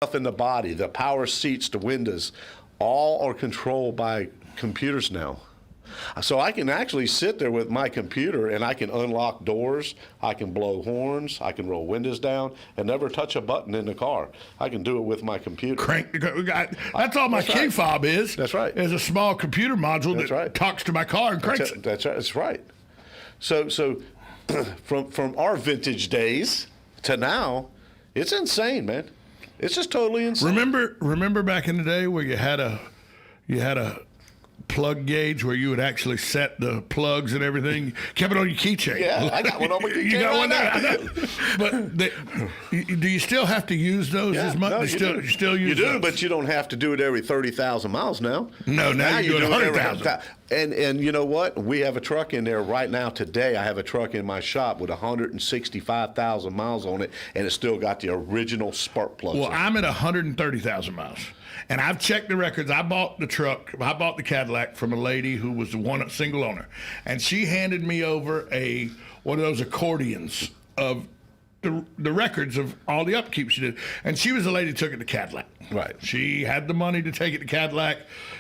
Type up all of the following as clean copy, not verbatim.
stuff in the body, the power seats, the windows, all are controlled by computers now. So I can actually sit there with my computer and I can unlock doors, I can blow horns, I can roll windows down, and never touch a button in the car. I can do it with my computer. That's all my key fob is. That's right. Is a small computer module that talks to my car and cranks it. That's right. So from our vintage days to now, it's insane, man. It's just totally insane. Remember back in the day where you had a plug gauge where you would actually set the plugs and everything? Kept it on your keychain. Yeah, I got one on my keychain. You got one there? I know. But do you still have to use those as much? No, you still use You do, those? but you don't have to do it every 30,000 miles now. No, now you do it 100,000. And you know what? We have a truck in there right now today. I have a truck in my shop with 165,000 miles on it, and it's still got the original spark plugs. Well, I'm at 130,000 miles. And I've checked the records. I bought the Cadillac from a lady who was a single owner. And she handed me over one of those accordions of the records of all the upkeep she did. And she was the lady who took it to Cadillac. Right. She had the money to take it to Cadillac,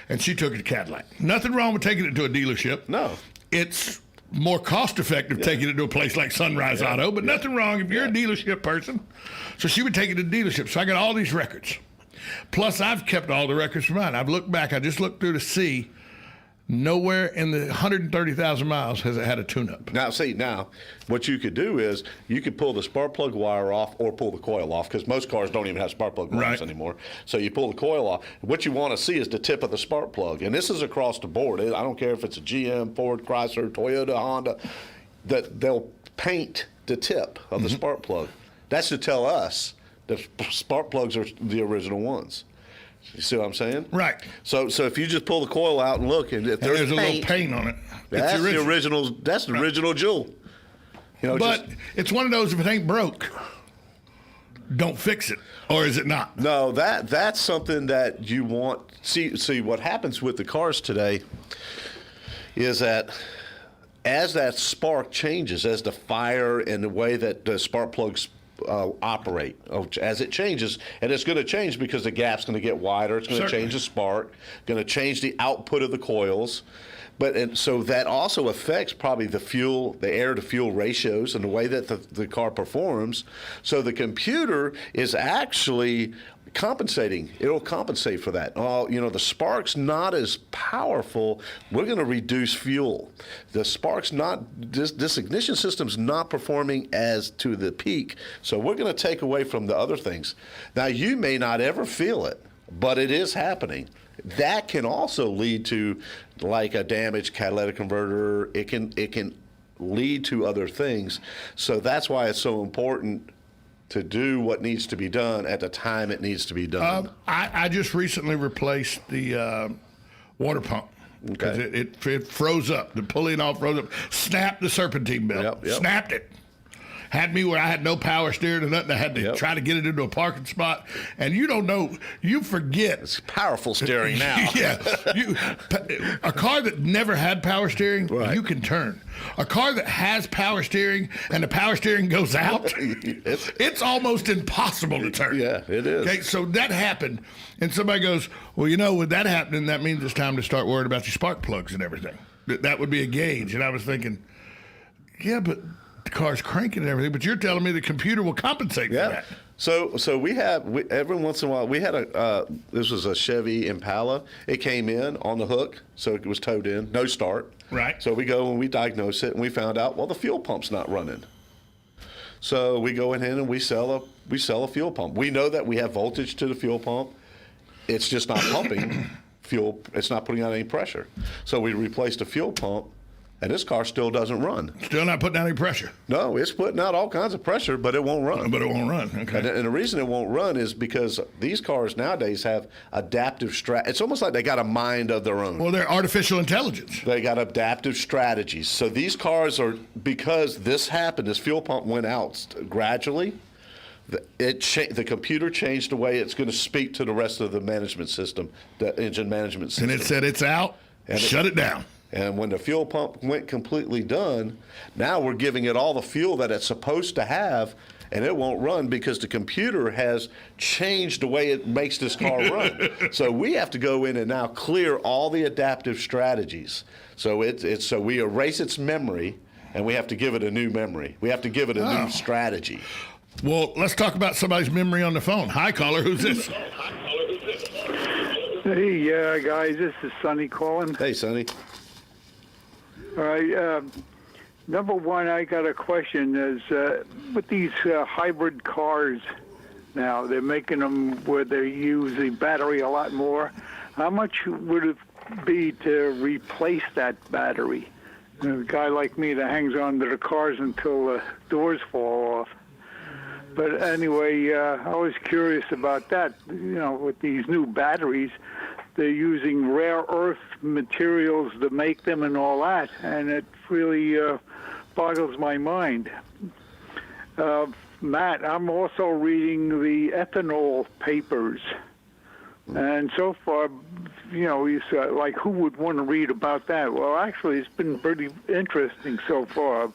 and she took it to Cadillac. Nothing wrong with taking it to a dealership. No. It's more cost-effective taking it to a place like Sunrise Auto, but nothing wrong if you're a dealership person. So she would take it to the dealership. So I got all these records. Plus, I've kept all the records for mine. I've looked back. I just looked through to see nowhere in the 130,000 miles has it had a tune-up. Now, what you could do is you could pull the spark plug wire off or pull the coil off, because most cars don't even have spark plug wires anymore. So you pull the coil off. What you want to see is the tip of the spark plug. And this is across the board. I don't care if it's a GM, Ford, Chrysler, Toyota, Honda, that they'll paint the tip of the spark plug. That's to tell us the spark plugs are the original ones. You see what I'm saying? Right. So if you just pull the coil out and look, and if there's a little paint on it, that's the original. That's the original jewel. You know, but it's one of those. If it ain't broke, don't fix it, or is it not? No, that's something that you want. See what happens with the cars today is that as that spark changes, as the fire and the way that the spark plugs operate, as it changes, and it's going to change because the gap's going to get wider. It's going to change the spark, going to change the output of the coils. And so that also affects probably the air to fuel ratios and the way that the car performs. So the computer is actually compensating. It'll compensate for that. The spark's not as powerful. We're going to reduce fuel. The spark's not, this ignition system's not performing as to the peak. So we're going to take away from the other things. Now, you may not ever feel it, but it is happening. That can also lead to like a damaged catalytic converter. It can lead to other things. So that's why it's so important to do what needs to be done at the time it needs to be done. I just recently replaced the water pump because it froze up. The pulling off froze up. Snapped the serpentine belt. Snapped it. Had me where I had no power steering or nothing. I had to try to get it into a parking spot. And you don't know, you forget. It's powerful steering now. A car that never had power steering, you can turn. A car that has power steering and the power steering goes out, it's almost impossible to turn. Yeah, it is. Okay, so that happened. And somebody goes, well, with that happening, that means it's time to start worrying about your spark plugs and everything. That would be a gauge. And I was thinking, yeah, but the car's cranking and everything, but you're telling me the computer will compensate for that. So we every once in a while we had this was a Chevy Impala. It came in on the hook, so it was towed in, no start. Right. So we go and we diagnose it, and we found out, well, the fuel pump's not running. So we go in and we sell a fuel pump. We know that we have voltage to the fuel pump. It's just not pumping fuel. It's not putting out any pressure. So we replaced the fuel pump. And this car still doesn't run. Still not putting out any pressure. No, it's putting out all kinds of pressure, but it won't run. But it won't run, okay. And the reason it won't run is because these cars nowadays have adaptive It's almost like they got a mind of their own. Well, they're artificial intelligence. They got adaptive strategies. So these cars are, because this happened, this fuel pump went out gradually, the computer changed the way it's going to speak to the rest of the management system, the engine management system. And it said it's out, shut it down. And when the fuel pump went completely done, now we're giving it all the fuel that it's supposed to have, and it won't run because the computer has changed the way it makes this car run. So we have to go in and now clear all the adaptive strategies. So so we erase its memory, and we have to give it a new memory. We have to give it a new strategy. Well, let's talk about somebody's memory on the phone. Hi, caller. Who's this? Hey, guys, this is Sonny calling. Hey, Sonny. All right, number one, I got a question. Is with these hybrid cars now, they're making them where they use the battery a lot more. How much would it be to replace that battery? A guy like me that hangs on to the cars until the doors fall off. But anyway, I was curious about that. With these new batteries, they're using rare earth materials to make them and all that, and it really boggles my mind. Matt, I'm also reading the ethanol papers, and so far, you said, like, who would want to read about that? Well, actually, it's been pretty interesting so far.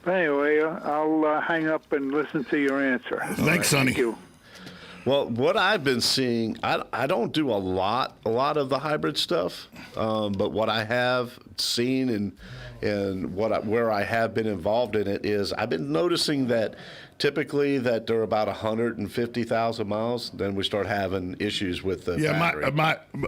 But anyway, I'll hang up and listen to your answer. Thanks, Sonny. Thank you. Well, what I've been seeing, I don't do a lot of the hybrid stuff, but what I have seen and where I have been involved in it is I've been noticing that typically that they're about 150,000 miles, then we start having issues with the battery.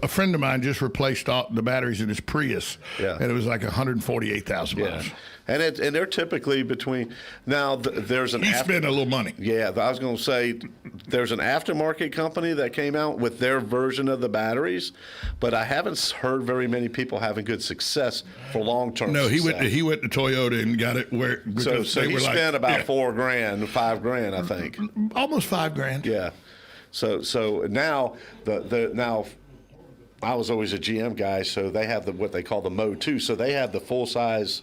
A friend of mine just replaced all the batteries in his Prius, and it was like 148,000 miles. And they're typically between now. There's an. He spent a little money. Yeah, I was going to say there's an aftermarket company that came out with their version of the batteries, but I haven't heard very many people having good success for long term. No, he went to Toyota and got it where. So he spent about $4,000, $5,000, I think. Almost $5,000. Yeah. So now now. I was always a GM guy, so they have what they call the Mo 2. So they have the full size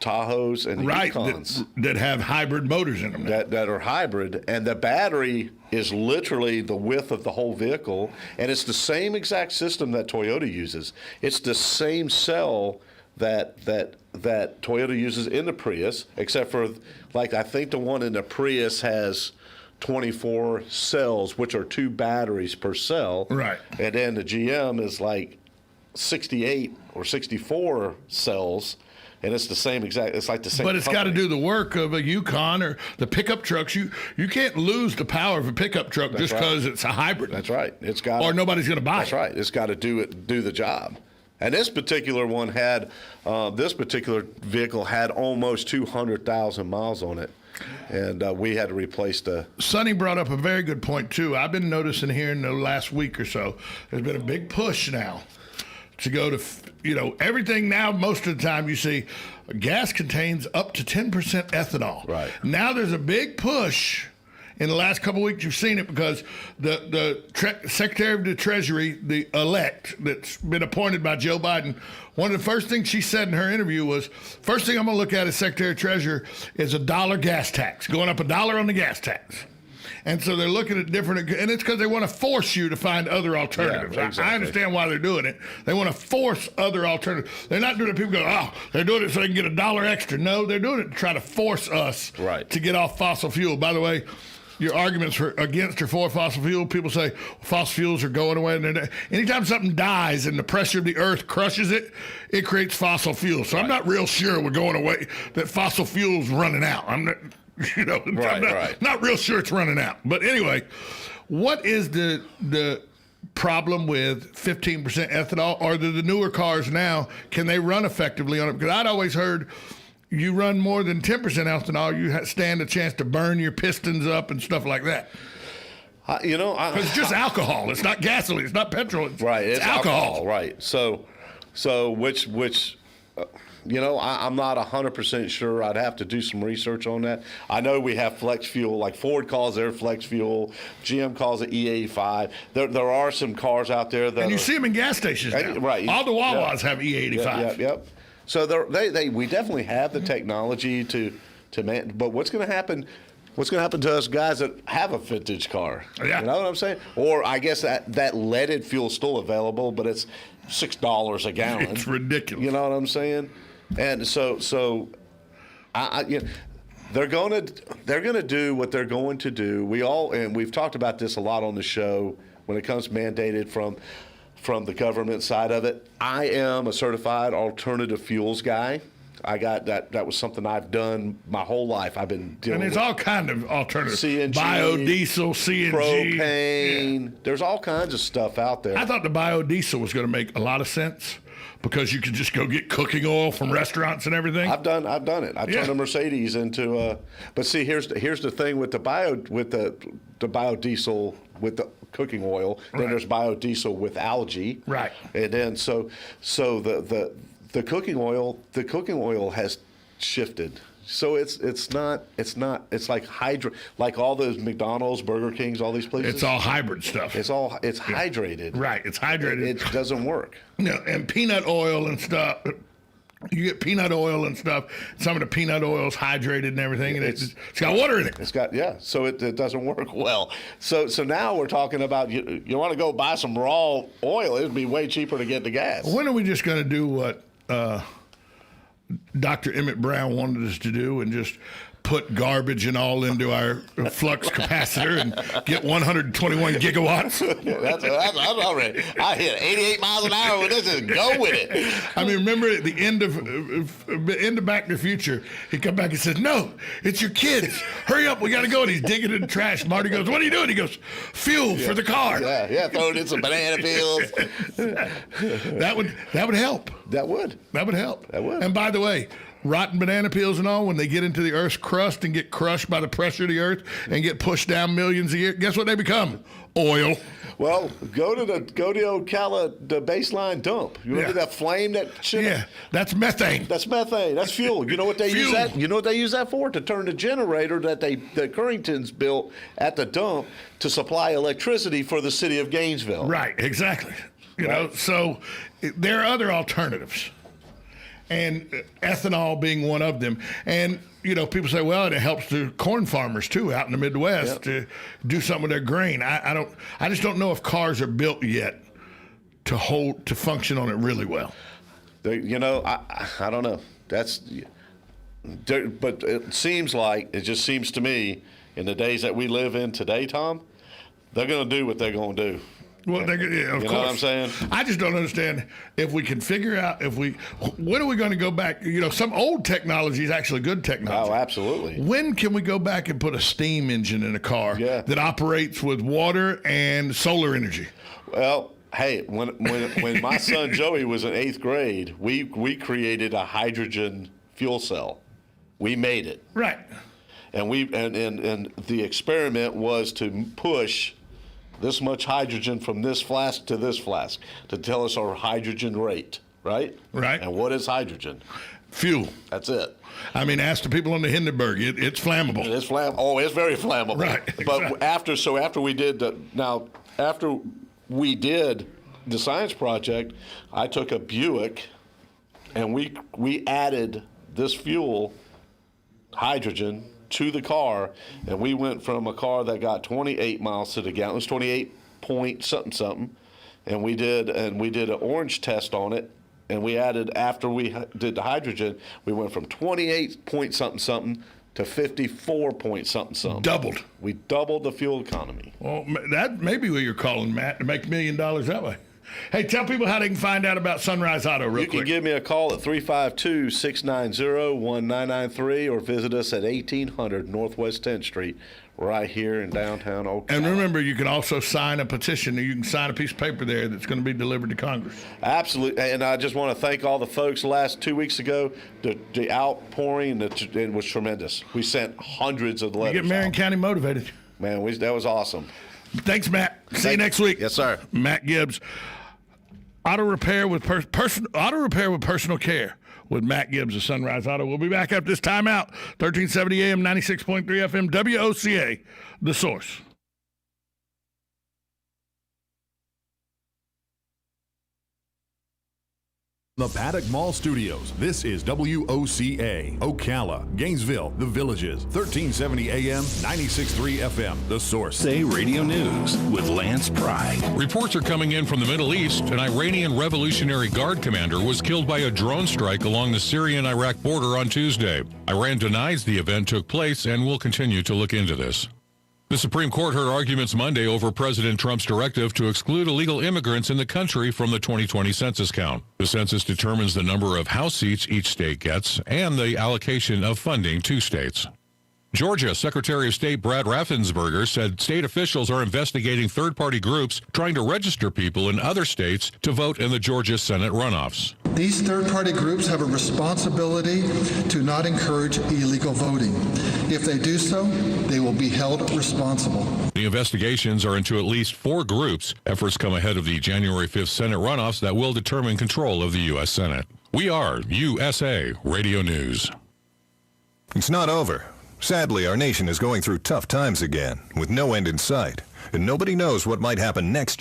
Tahoes and Yukons that have hybrid motors in them that are hybrid, and the battery is literally the width of the whole vehicle, and it's the same exact system that Toyota uses. It's the same cell that Toyota uses in the Prius, except for, like, I think the one in the Prius has 24 cells, which are 2 batteries per cell. Right. And then the GM is like 68 or 64 cells. And it's the same exact. It's like the same. But it's got to do the work of a Yukon or the pickup trucks. You can't lose the power of a pickup truck just because it's a hybrid. That's right. It's got. Or nobody's going to buy it. That's right. It's got to do the job. And this particular one had, this particular vehicle had almost 200,000 miles on it, and we had to replace the. Sonny brought up a very good point too. I've been noticing here in the last week or so, there's been a big push now to go to, everything now, most of the time you see gas contains up to 10% ethanol. Right. Now there's a big push in the last couple of weeks. You've seen it because the Secretary of the Treasury, the elect that's been appointed by Joe Biden, one of the first things she said in her interview was, first thing I'm going to look at as Secretary of Treasury is $1 gas tax, going up $1 on the gas tax. And so they're looking at different, and it's because they want to force you to find other alternatives. Yeah, exactly. I understand why they're doing it. They want to force other alternatives. They're not doing it. People go, oh, they're doing it so they can get $1 extra. No, they're doing it to try to force us to get off fossil fuel. By the way, your arguments for against or for fossil fuel, people say fossil fuels are going away. And anytime something dies and the pressure of the earth crushes it, it creates fossil fuel. So I'm not real sure we're going away, that fossil fuel's running out. I'm not. Not real sure it's running out. But anyway, what is the problem with 15% ethanol? Or the newer cars now, can they run effectively on it? Because I'd always heard you run more than 10% ethanol, you stand a chance to burn your pistons up and stuff like that. It's just alcohol. It's not gasoline. It's not petrol. It's alcohol. Right. So which I'm not 100% sure. I'd have to do some research on that. I know we have flex fuel, like Ford calls their flex fuel, GM calls it E85. There are some cars out there that. And you see them in gas stations now. Right. All the Wawas have E85. Yep. So we definitely have the technology to man. But what's going to happen? What's going to happen to us guys that have a vintage car? Yeah. You know what I'm saying? Or I guess that leaded fuel's still available, but it's $6 a gallon. It's ridiculous. You know what I'm saying? And so they're gonna do what they're going to do. We've talked about this a lot on the show when it comes mandated from the government side of it. I am a certified alternative fuels guy. I got that. That was something I've done my whole life. I've been dealing And there's with all kind of alternatives. CNG, biodiesel, CNG. propane. Yeah. There's all kinds of stuff out there. I thought the biodiesel was going to make a lot of sense because you could just go get cooking oil from restaurants and everything. I've done it. I turned a Mercedes into but see, here's the thing with the biodiesel with the cooking oil. Then there's biodiesel with algae. Right. And then so the cooking oil has shifted. So it's like all those McDonald's, Burger Kings, all these places. It's all hybrid stuff. It's hydrated. Right, it's hydrated. It doesn't work. And peanut oil and stuff. You get peanut oil and stuff. Some of the peanut oil is hydrated and everything, and it's got water in it. It's got so it doesn't work well. So now we're talking about you want to go buy some raw oil. It'd be way cheaper to get the gas. When are we just going to do what Dr. Emmett Brown wanted us to do and just put garbage and all into our flux capacitor and get 121 gigawatts? That's already. I hit 88 miles an hour with this and go with it. I mean, remember at the end of Back to the Future, he come back and says, "No, it's your kids. Hurry up, we got to go." And he's digging in the trash. Marty goes, "What are you doing?" He goes, "Fuel for the car." Yeah, throwing in some banana peels. That would help. That would help. That would. And by the way, rotten banana peels and all, when they get into the Earth's crust and get crushed by the pressure of the Earth and get pushed down millions a year, guess what they become? Oil. Well, go to Ocala, the baseline dump. You remember that flame that shit? Yeah, that's methane. That's methane. That's fuel. You know what they use that? You know what they use that for? To turn the generator that the Curringtons built at the dump to supply electricity for the city of Gainesville. Right, exactly. You know, so there are other alternatives. And ethanol being one of them. And, people say, well, it helps the corn farmers, too, out in the Midwest to do something with their grain. I just don't know if cars are built yet to function on it really well. I don't know. But it just seems to me, in the days that we live in today, Tom, they're going to do what they're going to do. Well, of course. You know what I'm saying? I just don't understand if we can figure out when are we going to go back? Some old technology is actually good technology. Oh, absolutely. When can we go back and put a steam engine in a car that operates with water and solar energy? Well, hey, when my son Joey was in 8th grade, we created a hydrogen fuel cell. We made it. Right. And and the experiment was to push this much hydrogen from this flask to this flask to tell us our hydrogen rate, right? Right. And what is hydrogen? Fuel. That's it. I mean, ask the people on the Hindenburg. It's flammable. It's flammable. Oh, it's very flammable. Right. But exactly. after we did the science project, I took a Buick, and we added this fuel, hydrogen, to the car, and we went from a car that got 28 miles to the gallon. It was 28 point something, and we did an orange test on it, and we added, after we did the hydrogen, we went from 28 point something to 54 point something. Doubled. We doubled the fuel economy. Well, that may be what you're calling, Matt, to make $1 million that way. Hey, tell people how they can find out about Sunrise Auto real quick. You can give me a call at 352-690-1993 or visit us at 1800 Northwest 10th Street, right here in downtown Ocala. And remember, you can also sign a petition. You can sign a piece of paper there that's going to be delivered to Congress. Absolutely. And I just want to thank all the folks last 2 weeks ago. The outpouring it was tremendous. We sent hundreds of letters. You get Marion County motivated. Man, that was awesome. Thanks, Matt. See you next week. Yes, sir. Matt Gibbs. Auto repair with personal care with Matt Gibbs of Sunrise Auto. We'll be back after this timeout. 1370 AM, 96.3 FM, WOCA, The Source. The Paddock Mall Studios. This is WOCA, Ocala, Gainesville, The Villages, 1370 AM, 96.3 FM, The Source. Say Radio News with Lance Pry. Reports are coming in from the Middle East. An Iranian Revolutionary Guard commander was killed by a drone strike along the Syrian-Iraq border on Tuesday. Iran denies the event took place and will continue to look into this. The Supreme Court heard arguments Monday over President Trump's directive to exclude illegal immigrants in the country from the 2020 census count. The census determines the number of House seats each state gets and the allocation of funding to states. Georgia Secretary of State Brad Raffensperger said state officials are investigating third-party groups trying to register people in other states to vote in the Georgia Senate runoffs. These third-party groups have a responsibility to not encourage illegal voting. If they do so, they will be held responsible. The investigations are into at least 4 groups. Efforts come ahead of the January 5th Senate runoffs that will determine control of the U.S. Senate. We are USA Radio News. It's not over. Sadly, our nation is going through tough times again, with no end in sight, and nobody knows what might happen next year.